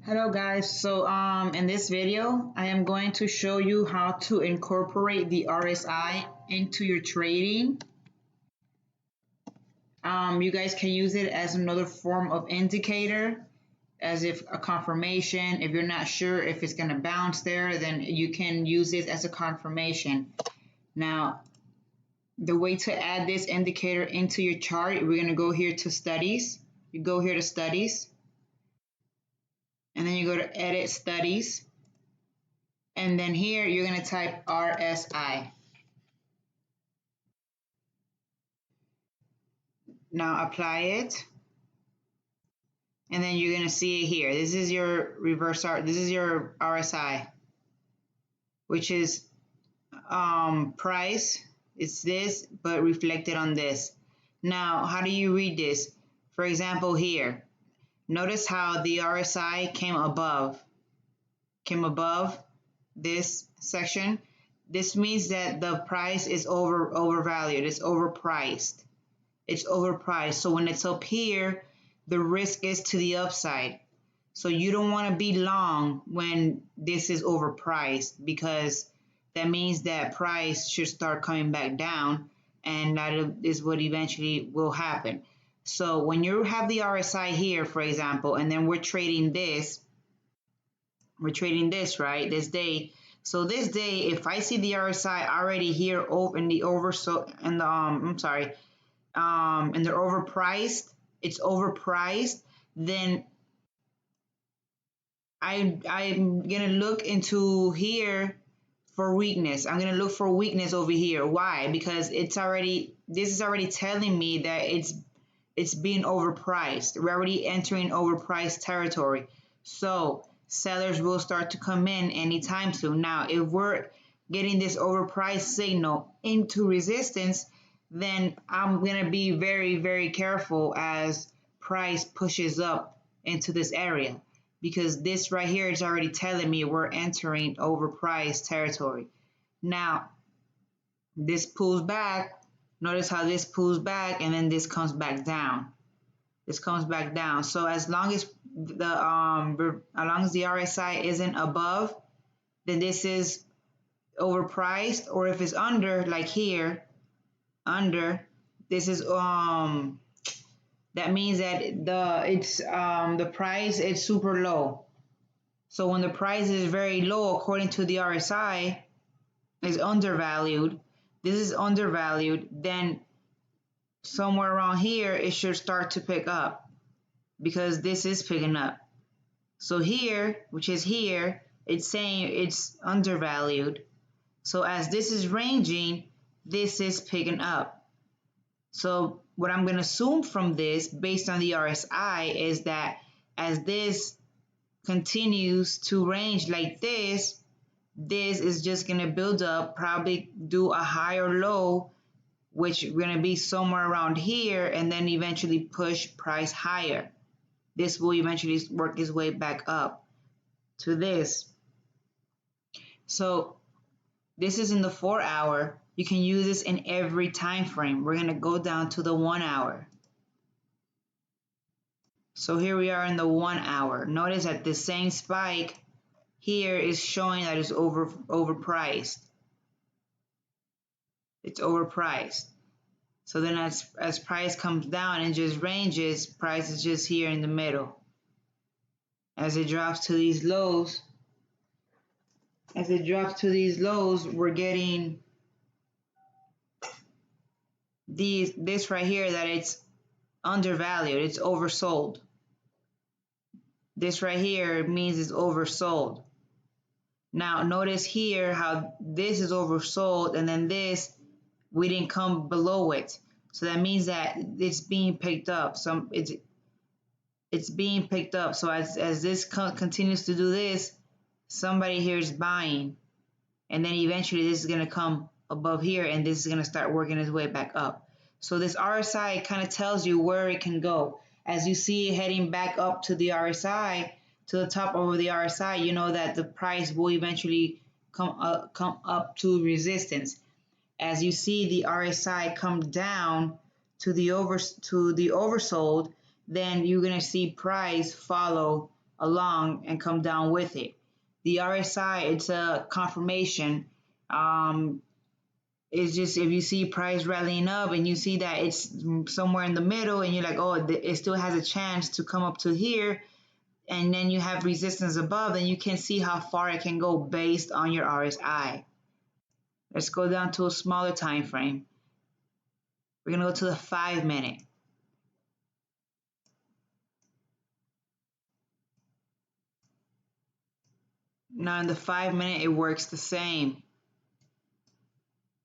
Hello guys, so in this video I am going to show you how to incorporate the RSI into your trading. You guys can use it as another form of indicator, as if a confirmation. If you're not sure if it's going to bounce there, then you can use it as a confirmation. Now, the way to add this indicator into your chart, we're going to go here to studies. You go here to studies, and then you go to edit studies. And then here you're going to type RSI. Now apply it. And then you're going to see it here. This is your reverse R. This is your RSI, which is price. It's this, but reflected on this. Now, how do you read this? For example, here, notice how the RSI came above this section. This means that the price is overvalued. It's overpriced. It's overpriced. So when it's up here, the risk is to the upside. So you don't want to be long when this is overpriced, because that means that price should start coming back down, and that is what eventually will happen. So when you have the RSI here, for example, and then we're trading this, right, this day. So this day, if I see the RSI already here over in the and they're overpriced, it's overpriced, then I'm gonna look into here for weakness. I'm gonna look for weakness over here. Why? Because this is already telling me that it's being overpriced. We're already entering overpriced territory. So sellers will start to come in anytime soon. Now, if we're getting this overpriced signal into resistance, then I'm going to be very, very careful as price pushes up into this area, because this right here is already telling me we're entering overpriced territory. Now, this pulls back. Notice how this pulls back, and then this comes back down. This comes back down. So as long as the RSI isn't above, then this is overpriced. Or if it's under, like here, under, this is that means that the price is super low. So when the price is very low, according to the RSI, is undervalued, this is undervalued, then somewhere around here it should start to pick up, because this is picking up. So here, which is here, it's saying it's undervalued. So as this is ranging, this is picking up. So what I'm going to assume from this, based on the RSI, is that as this continues to range like this is just going to build up, probably do a higher low, which we're going to be somewhere around here, and then eventually push price higher. This will eventually work its way back up to this. So this is in the 4 hour. You can use this in every time frame. We're going to go down to the 1 hour. So here we are in the 1 hour. Notice that the same spike here is showing that it's overpriced. It's overpriced. So then as price comes down and just ranges, price is just here in the middle. As it drops to these lows, we're getting this right here, that it's undervalued, it's oversold. This right here means it's oversold. Now notice here how this is oversold, and then this, we didn't come below it. So that means that it's being picked up. It's being picked up. So as this continues to do this, somebody here is buying, and then eventually this is going to come above here, and this is going to start working its way back up. So this RSI kind of tells you where it can go. As you see it heading back up to the RSI, to the top over the RSI, you know that the price will eventually come up to resistance. As you see the RSI come down to the oversold, then you're going to see price follow along and come down with it. The RSI, it's a confirmation. Um, it's just if you see price rallying up and you see that it's somewhere in the middle and you're like, oh, it still has a chance to come up to here, and then you have resistance above, then you can see how far it can go based on your RSI. Let's go down to a smaller time frame. We're gonna go to the 5-minute. Now in the 5-minute, it works the same.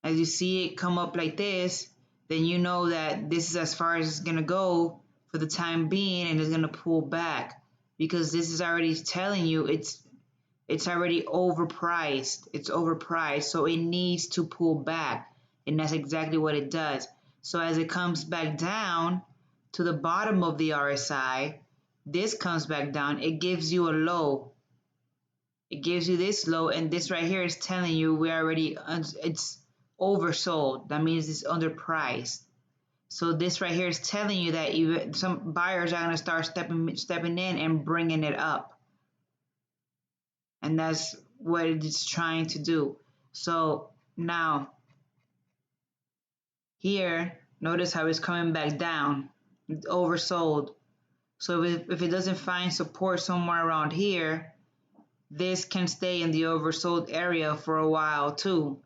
As you see it come up like this, then you know that this is as far as it's gonna go for the time being, and it's gonna pull back because this is already telling you it's already overpriced. It's overpriced, so it needs to pull back, and that's exactly what it does. So as it comes back down to the bottom of the RSI, this comes back down, it gives you a low. It gives you this low, and this right here is telling you it's oversold. That means it's underpriced. So this right here is telling you that even some buyers are going to start stepping in and bringing it up. And that's what it's trying to do. So now here, notice how it's coming back down. It's oversold. So if it doesn't find support somewhere around here, this can stay in the oversold area for a while too.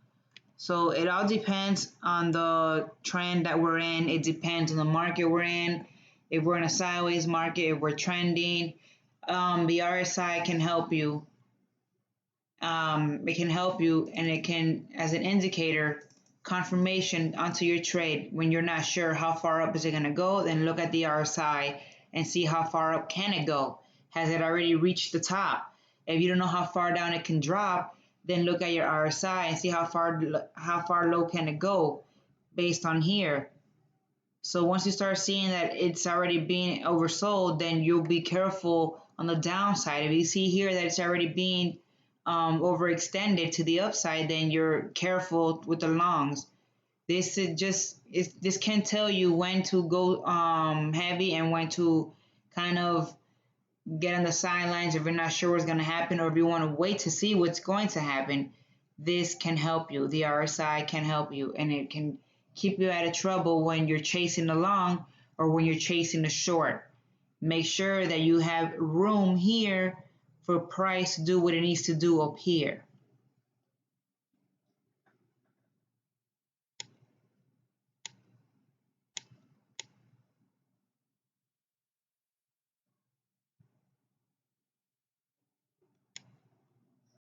So it all depends on the trend that we're in. It depends on the market we're in. If we're in a sideways market, if we're trending, the RSI can help you. It can help you, and it can, as an indicator, confirmation onto your trade. When you're not sure how far up is it going to go, then look at the RSI and see how far up can it go. Has it already reached the top? If you don't know how far down it can drop, then look at your RSI and see how far low can it go based on here. So once you start seeing that it's already being oversold, then you'll be careful on the downside. If you see here that it's already being overextended to the upside, then you're careful with the longs. This can tell you when to go heavy and when to kind of get on the sidelines if you're not sure what's going to happen, or if you want to wait to see what's going to happen. This can help you. The RSI can help you, and it can keep you out of trouble when you're chasing the long or when you're chasing the short. Make sure that you have room here for price to do what it needs to do up here.